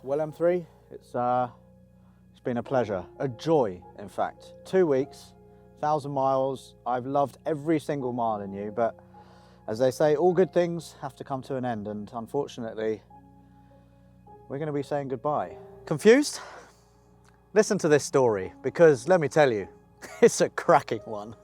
Well, M3, it's been a pleasure, a joy, in fact. 2 weeks, 1,000 miles. I've loved every single mile in you, but as they say, all good things have to come to an end, and unfortunately, we're going to be saying goodbye. Confused? Listen to this story, because let me tell you, it's a cracking one.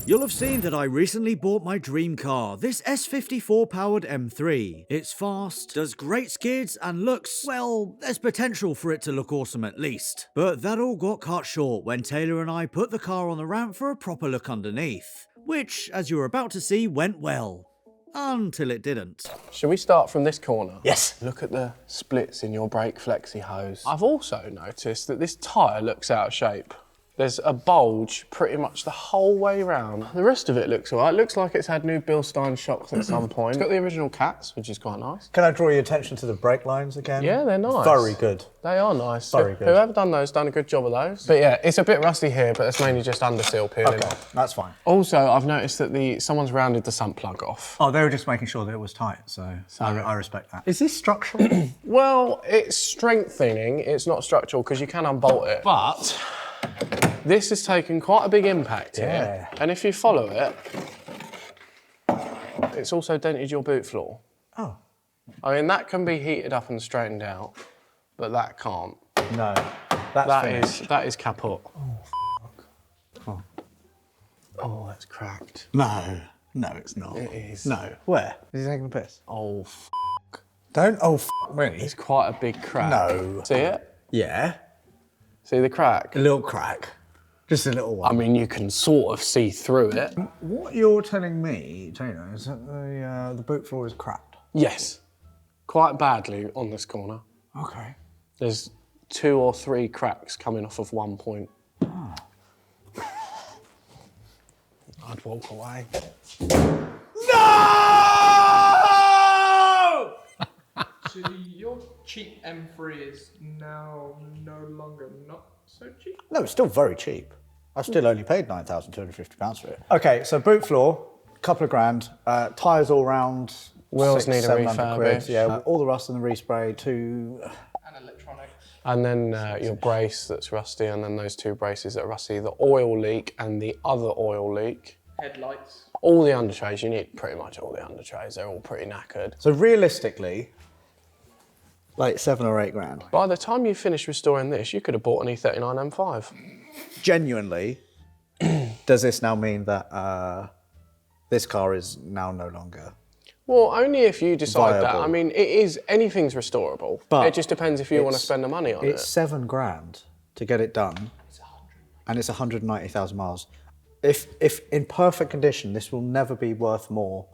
You'll have seen that I recently bought my dream car, this S54 powered M3. It's fast, does great skids and looks, well, there's potential for it to look awesome at least. But that all got cut short when Taylor and I put the car on the ramp for a proper look underneath. Which, as you're about to see, went well. Until it didn't. Shall we start from this corner? Yes. Look at the splits in your brake flexi hose. I've also noticed that this tyre looks out of shape. There's a bulge pretty much the whole way round. The rest of it looks all right. It looks like it's had new Bilstein shocks at some point. It's got the original cats, which is quite nice. Can I draw your attention to the brake lines again? Yeah, they're nice. Very good. They are nice. Very good. Whoever done those done a good job of those. But yeah, it's a bit rusty here, but it's mainly just underseal peeling off. That's fine. Also, I've noticed that someone's rounded the sump plug off. Oh, they were just making sure that it was tight, so I respect that. Is this structural? Well, it's strengthening. It's not structural because you can unbolt it. But this has taken quite a big impact here. And if you follow it, it's also dented your boot floor. Oh. I mean, that can be heated up and straightened out, but that can't. No. That is kaput. Oh, Oh, that's cracked. no. No, it's not. It is. No. Where? Is he taking the piss? Oh, Don't. Oh, really? it's quite a big crack. No. See it? Yeah. See the crack? A little crack. Just a little one. I mean, you can sort of see through it. What you're telling me, Taylor, is that the boot floor is cracked. Yes, quite badly on this corner. Okay. There's 2 or 3 cracks coming off of one point. Oh. I'd walk away. No! So your cheap M3 is now no longer not so cheap? No, it's still very cheap. I've still only paid £9,250 for it. Okay, so boot floor, couple of grand, tyres all round. Wheels need a 700 quid, refurbish. yeah, all the rust and the respray to. And electronics. And then your brace that's rusty, and then those 2 braces that are rusty, the oil leak and the other oil leak. Headlights. All the undertrays, you need pretty much all the undertrays, they're all pretty knackered. So realistically, like 7 or 8 grand. By the time you finish restoring this, you could have bought an E39 M5. Genuinely, does this now mean that this car is now no longer? Well, only if you decide that. Viable. I mean, anything's restorable. But it just depends if you want to spend the money on it. It's 7 grand to get it done. And it's 190,000 miles. If in perfect condition, this will never be worth more,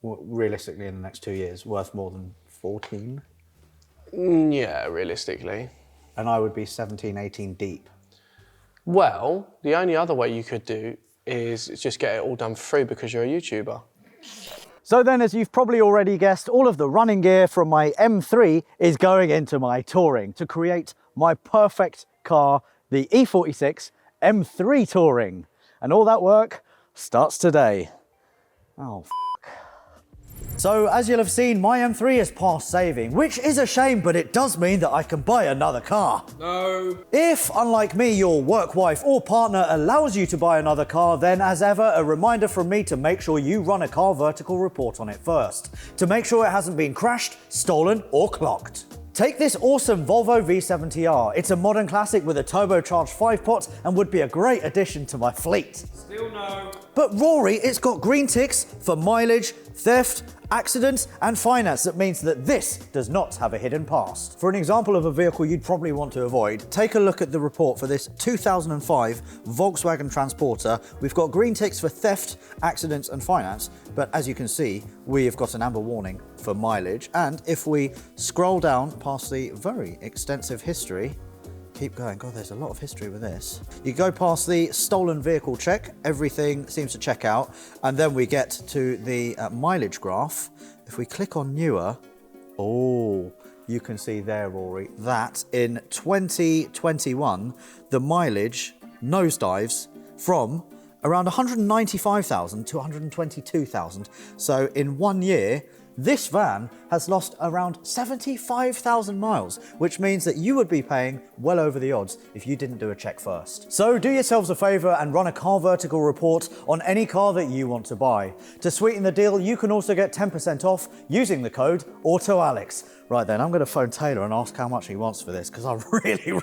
realistically in the next 2 years, worth more than 14. Yeah, realistically. And I would be 17, 18 deep. Well, the only other way you could do is just get it all done for free because you're a YouTuber. So then, as you've probably already guessed, all of the running gear from my M3 is going into my touring to create my perfect car, the E46 M3 Touring. And all that work starts today. Oh, So as you'll have seen, my M3 is past saving, which is a shame, but it does mean that I can buy another car. No. If, unlike me, your work wife or partner allows you to buy another car, then as ever, a reminder from me to make sure you run a car vertical report on it first, to make sure it hasn't been crashed, stolen, or clocked. Take this awesome Volvo V70R. It's a modern classic with a turbocharged 5-pot and would be a great addition to my fleet. Still no. But Rory, it's got green ticks for mileage, theft, accidents, and finance. That means that this does not have a hidden past. For an example of a vehicle you'd probably want to avoid, take a look at the report for this 2005 Volkswagen Transporter. We've got green ticks for theft, accidents, and finance, but as you can see, we have got an amber warning for mileage. And if we scroll down past the very extensive history, keep going. God, there's a lot of history with this. You go past the stolen vehicle check, everything seems to check out, and then we get to the mileage graph. If we click on newer, oh, you can see there, Rory, that in 2021, the mileage nosedives from around 195,000 to 122,000. So in 1 year, this van has lost around 75,000 miles, which means that you would be paying well over the odds if you didn't do a check first. So do yourselves a favour and run a car vertical report on any car that you want to buy. To sweeten the deal, you can also get 10% off using the code AutoAlex. Right then, I'm going to phone Taylor and ask how much he wants for this, because I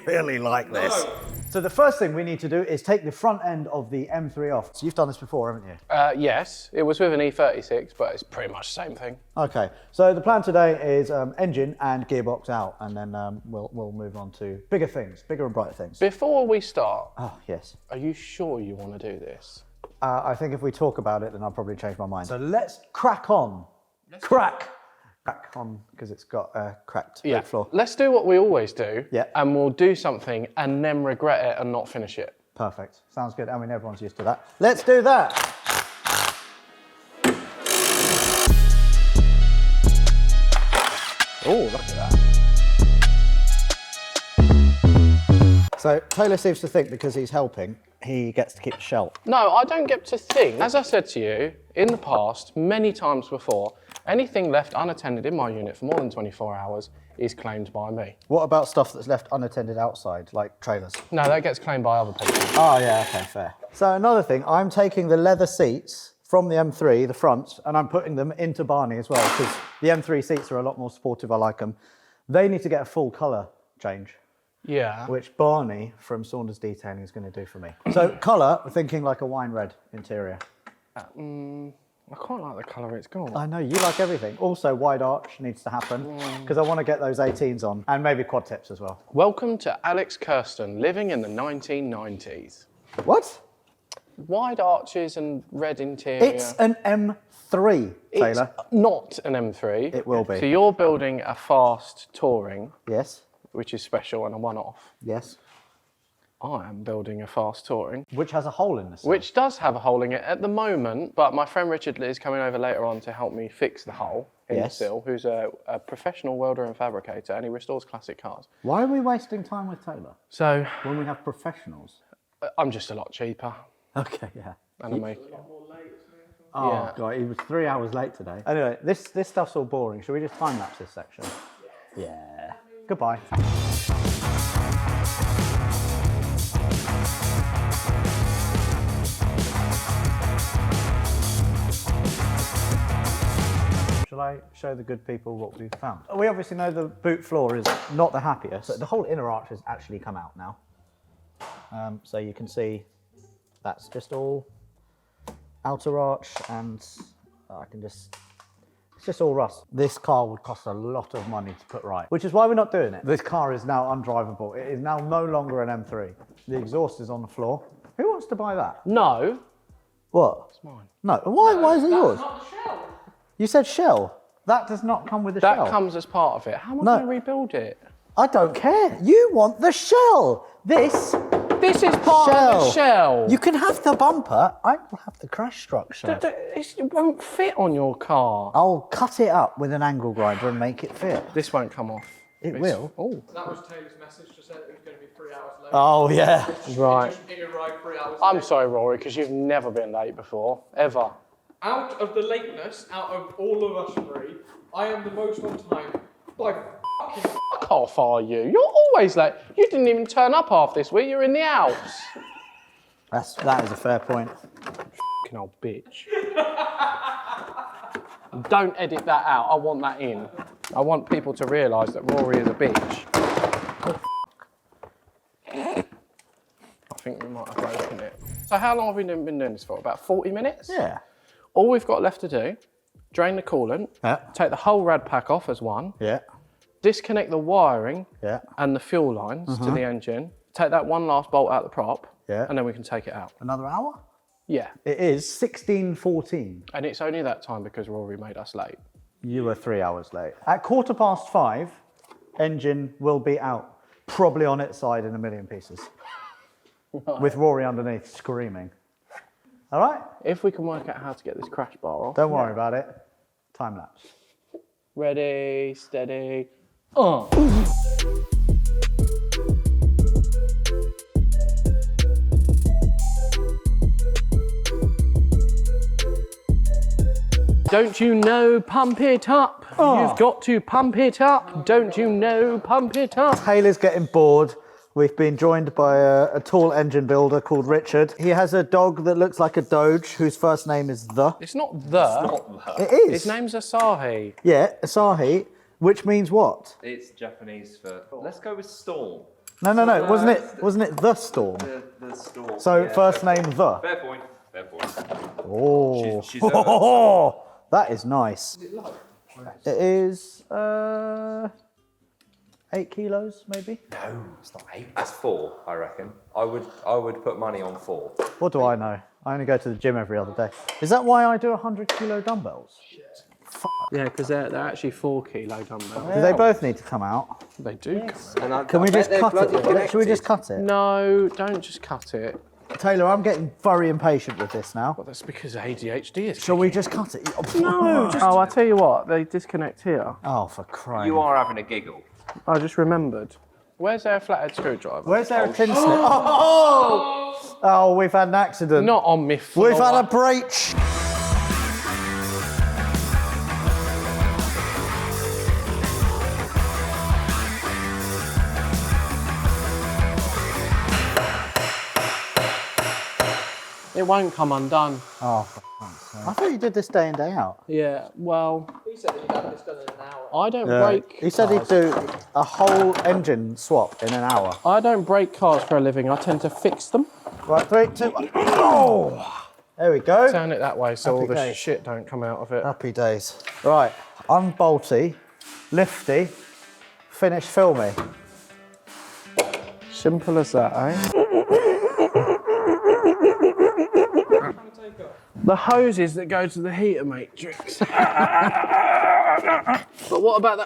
really like this. No. So the first thing we need to do is take the front end of the M3 off. So you've done this before, haven't you? Yes, it was with an E46, but it's pretty much the same thing. Okay, so the plan today is engine and gearbox out, and then we'll move on to bigger things, bigger and brighter things. Before we start, Oh, yes. are you sure you want to do this? I think if we talk about it, then I'll probably change my mind. So let's crack on. Crack on, because it's got a cracked boot floor. Let's do what we always do, Yeah. and we'll do something and then regret it and not finish it. Perfect. Sounds good. I mean, everyone's used to that. Let's do that. Oh, look at that. So Taylor seems to think because he's helping, he gets to keep the shell. No, I don't get to think. As I said to you, in the past, many times before, anything left unattended in my unit for more than 24 hours is claimed by me. What about stuff that's left unattended outside, like trailers? No, that gets claimed by other people. Oh, yeah, okay, fair. So another thing, I'm taking the leather seats from the M3, the fronts, and I'm putting them into Barney as well, because the M3 seats are a lot more sportive, I like them. They need to get a full colour change, Yeah. which Barney from Saunders Detailing is going to do for me. So colour, we're thinking like a wine red interior. I quite like the colour it's got. I know, you like everything. Also, wide arch needs to happen, because I want to get those 18s on, and maybe quad tips as well. Welcome to Alex Kirsten, living in the 1990s. What? Wide arches and red interior. It's an M3, Taylor. It's not an M3. It will be. So you're building a fast touring, Yes, which is special and a one-off. yes. I am building a fast touring, Which has a hole in the side. which does have a hole in it at the moment, but my friend Richard is coming over later on to help me fix the hole in Yes. the sill, who's a professional welder and fabricator, and he restores classic cars. Why are we wasting time with Taylor So when we have professionals? I'm just a lot cheaper, Okay, yeah. and I make... Oh, Yeah. God, he was 3 hours late today. Anyway, this stuff's all boring. Should we just time lapse this section? Yeah. Goodbye. Shall I show the good people what we've found? We obviously know the boot floor is not the happiest. The whole inner arch has actually come out now. So you can see that's just all outer arch, and I can just, it's just all rust. This car would cost a lot of money to put right, which is why we're not doing it. This car is now undrivable. It is now no longer an M3. The exhaust is on the floor. Who wants to buy that? No, What? it's mine. No, why is it yours? Not the shell. You said shell. That does not come with the That shell. comes as part of it. How am I No. going to rebuild it? I don't care. You want the shell. This This is part of the shell. You can have the bumper. I will have the crash structure. It won't fit on your car. I'll cut it up with an angle grinder and make it fit. This won't come off. It will. Oh, That was Taylor's message to say that it was going to be 3 hours late. Oh, yeah. right. It arrived 3 hours I'm late. sorry, Rory, because you've never been late before, ever. Out of the lateness, out of all of us three, I am the most on time by fucking... Fuck off, are you? You're always late. You didn't even turn up half this week. You're in the Alps. That is a fair point. Fucking old bitch. Don't edit that out. I want that in. I want people to realise that Rory is a bitch. I think we might have broken it. So how long have we been doing this for? About 40 minutes? Yeah. All we've got left to do, drain the coolant, Yeah. take the whole rad pack off as one, Yeah. disconnect the wiring Yeah. and the fuel lines to the engine, take that one last bolt out the prop, Yeah. and then we can take it out. Another hour? Yeah, It is 16:14. and it's only that time because Rory made us late. You were 3 hours late. At 5:15, engine will be out, probably on its side in a million pieces, with Rory underneath screaming. All right? If we can work out how to get this crash bar off. Don't worry about it. Time lapse. Ready, steady. Don't you know, pump it up. You've got to pump it up. Don't you know, pump it up. Taylor's getting bored. We've been joined by a tall engine builder called Richard. He has a dog that looks like a Doge, whose first name is The. It's not the. It is. His name's Asahi. Yeah, Asahi, which means what? It's Japanese for. Let's go with storm. No, wasn't it The Storm? The storm. So yeah, first name The. Fair point. Fair point. Oh, She's that is nice. It is 8 kilos, maybe. No, it's not 8. That's 4, I reckon. I would put money on 4. What do I know? I only go to the gym every other day. Is that why I do 100-kilo dumbbells? Yeah, because they're actually 4 kilo dumbbells. Do they both need to come out? They do come out. Can we just cut it? Should we just cut it? No, don't just cut it. Taylor, I'm getting very impatient with this now. Well, that's because ADHD is. Shall we just cut it? No, oh, I tell you what, they disconnect here. Oh, for crying. You are having a giggle. I just remembered. Where's their flathead screwdriver? Where's there a tin snip? Oh, we've had an accident. Not on me floor. We've had a breach. It won't come undone. Oh, for fuck's sake. I thought you did this day in, day out. Yeah, well, He said that you'd have this done in an hour. I don't break. He said he'd do a whole engine swap in an hour. I don't break cars for a living. I tend to fix them. Right, 3, 2, 1. Oh! There we go. Turn it that way so all Happy the days. shit don't come out of it. Happy days. Right, unbolty, lifty, finish filmy. Simple as that, eh? The hoses that go to the heater matrix. But what about the...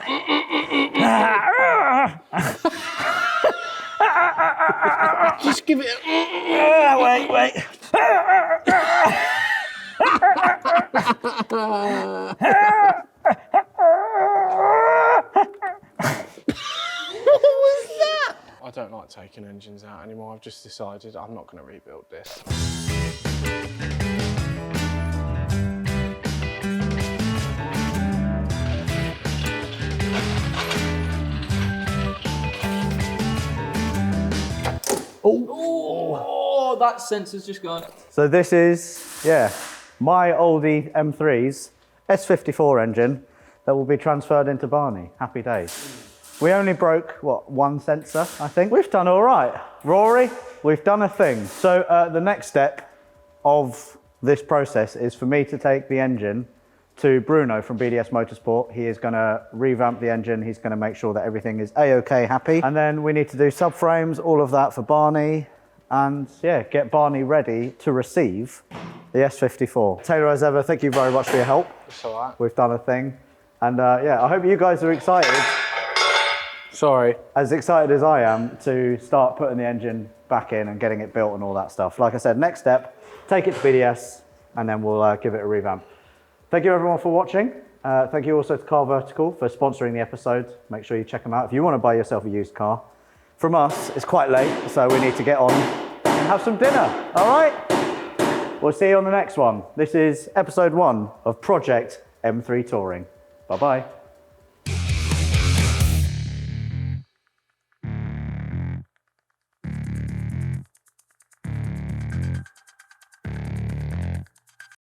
Just give it a... Wait. I don't like taking engines out anymore. I've just decided I'm not going to rebuild this. Oh, that sensor's just gone. So this is, my oldie M3's S54 engine that will be transferred into Barney. Happy days. We only broke, what, 1 sensor, I think? We've done all right. Rory, we've done a thing. So the next step of this process is for me to take the engine to Bruno from BDS Motorsport. He is gonna revamp the engine. He's gonna make sure that everything is A-OK happy. And then we need to do subframes, all of that for Barney. And get Barney ready to receive the S54. Taylor, as ever, thank you very much for your help. It's all right. We've done a thing. And I hope you guys are excited. Sorry. As excited as I am to start putting the engine back in and getting it built and all that stuff. Like I said, next step, take it to BDS and then we'll give it a revamp. Thank you everyone for watching. Thank you also to Car Vertical for sponsoring the episode. Make sure you check them out if you want to buy yourself a used car. From us, it's quite late, so we need to get on and have some dinner, all right? We'll see you on the next one. This is episode 1 of Project M3 Touring. Bye-bye.